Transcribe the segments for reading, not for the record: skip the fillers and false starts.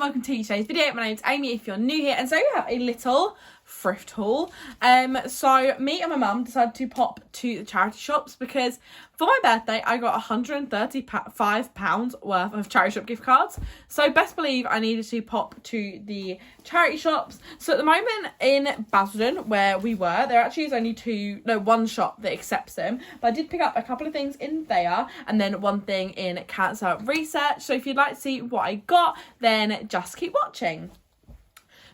welcome to today's video. My name's Amy if you're new here, and so we have a little thrift haul. So me and my mum decided to pop to the charity shops because for my birthday I got £135 worth of charity shop gift cards. So best believe I needed to pop to the charity shops. So at the moment in Basildon where we were, there actually is only one shop that accepts them, but I did pick up a couple of things in there and then one thing in cancer research. So if you'd like to see what I got, then just keep watching.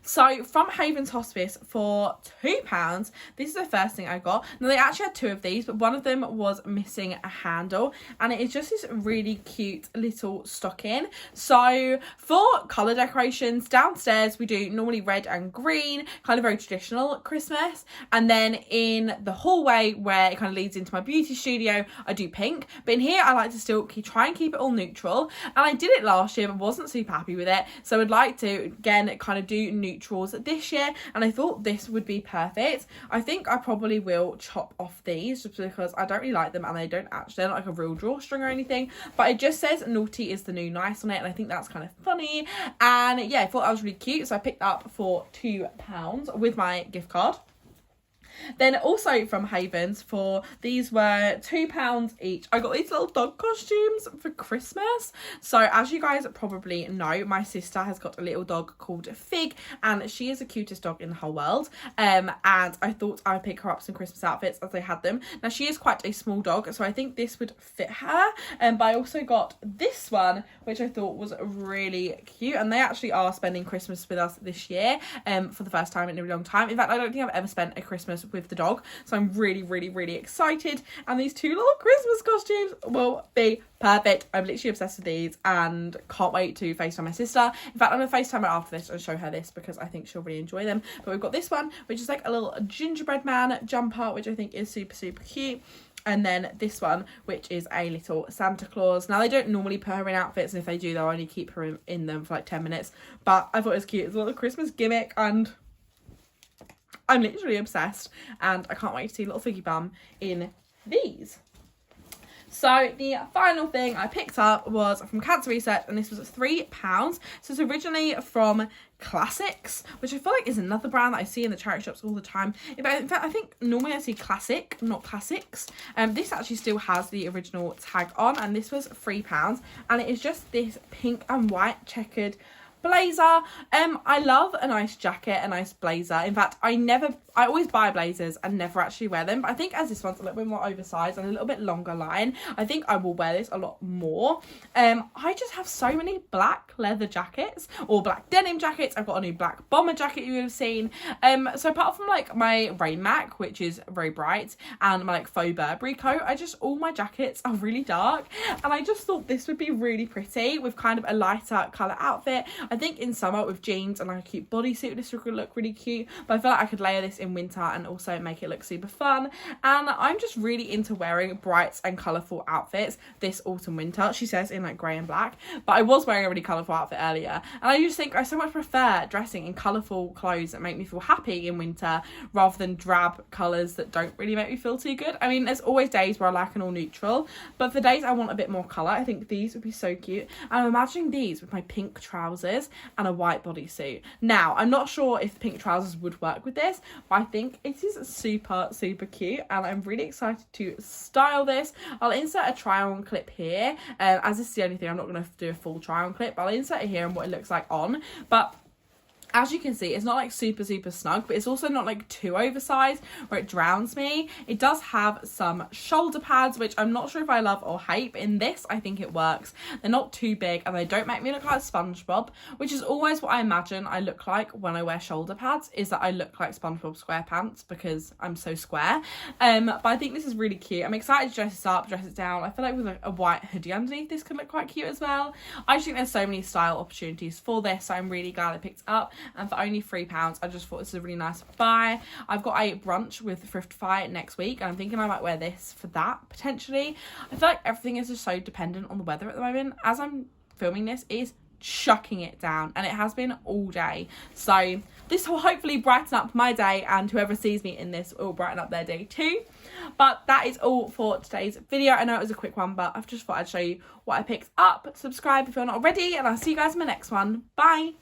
So from Haven's Hospice for £2, this is the first thing I got. Now they actually had two of these, but one of them was missing a handle, and it is just this really cute little stocking. So for colour decorations, downstairs we do normally red and green, kind of very traditional Christmas, and then in the hallway where it kind of leads into my beauty studio, I do pink, but in here I like to still try and keep it all neutral, and I did it last year but wasn't super happy with it, so I'd like to again kind of do neutrals this year, and I thought this would be perfect. I think I probably will chop off these just because I don't really like them, and they're not like a real drawstring or anything, but it just says naughty is the new nice on it, and I think that's kind of funny, and yeah, I thought that was really cute, so I picked that up for £2 with my gift card. Then also from Havens for these were £2 each. I got these little dog costumes for Christmas. So as you guys probably know, my sister has got a little dog called Fig, and she is the cutest dog in the whole world. And I thought I would pick her up some Christmas outfits as they had them. Now she is quite a small dog, so I think this would fit her. But I also got this one, which I thought was really cute, and they actually are spending Christmas with us this year for the first time in a really long time. In fact, I don't think I've ever spent a Christmas with the dog, so I'm really excited, and these two little Christmas costumes will be perfect. I'm literally obsessed with these and can't wait to FaceTime my sister. In fact, I'm going to FaceTime her after this and show her this because I think she'll really enjoy them. But we've got this one, which is like a little gingerbread man jumper, which I think is super cute. And then this one, which is a little Santa Claus. Now, they don't normally put her in outfits, and if they do, they'll only keep her in them for like 10 minutes. But I thought it was cute. It's a little Christmas gimmick, and I'm literally obsessed, and I can't wait to see little Figgy Bum in these. So the final thing I picked up was from Cancer Research, and this was £3. So it's originally from Classics, which I feel like is another brand that I see in the charity shops all the time. In fact, I think normally I see Classic, not Classics. This actually still has the original tag on, and this was £3, and it is just this pink and white checkered blazer. I love a nice jacket, a nice blazer. In fact, I always buy blazers and never actually wear them, but I think as this one's a little bit more oversized and a little bit longer line, I think I will wear this a lot more. I just have so many black leather jackets or black denim jackets. I've got a new black bomber jacket you would have seen. So apart from like my Rain Mac, which is very bright, and my like faux Burberry coat, all my jackets are really dark, and I just thought this would be really pretty with kind of a lighter colour outfit. I think in summer with jeans and like a cute bodysuit, this would look really cute, but I feel like I could layer this in winter and also make it look super fun. And I'm just really into wearing bright and colourful outfits this autumn winter. She says in like grey and black, but I was wearing a really colourful outfit earlier, and I just think I so much prefer dressing in colourful clothes that make me feel happy in winter rather than drab colours that don't really make me feel too good. I mean, there's always days where I like an all neutral, but for days I want a bit more colour, I think these would be so cute. And I'm imagining these with my pink trousers and a white bodysuit. Now, I'm not sure if pink trousers would work with this, but I think it is super cute, and I'm really excited to style this. I'll insert a try on clip here, as this is the only thing I'm not going to do a full try on clip, but I'll insert it here and what it looks like on. But as you can see, it's not like super snug, but it's also not like too oversized where it drowns me. It does have some shoulder pads, which I'm not sure if I love or hate, but in this I think it works. They're not too big, and they don't make me look like SpongeBob, which is always what I imagine I look like when I wear shoulder pads, is that I look like SpongeBob SquarePants because I'm so square. But I think this is really cute. I'm excited to dress this up, dress it down. I feel like with a white hoodie underneath, this could look quite cute as well. I just think there's so many style opportunities for this, so I'm really glad I picked it up. And for only £3, I just thought this was a really nice buy. I've got a brunch with Thriftify next week, and I'm thinking I might wear this for that, potentially. I feel like everything is just so dependent on the weather at the moment. As I'm filming this, it is chucking it down, and it has been all day. So this will hopefully brighten up my day, and whoever sees me in this will brighten up their day too. But that is all for today's video. I know it was a quick one, but I've just thought I'd show you what I picked up. Subscribe if you're not already, and I'll see you guys in my next one. Bye.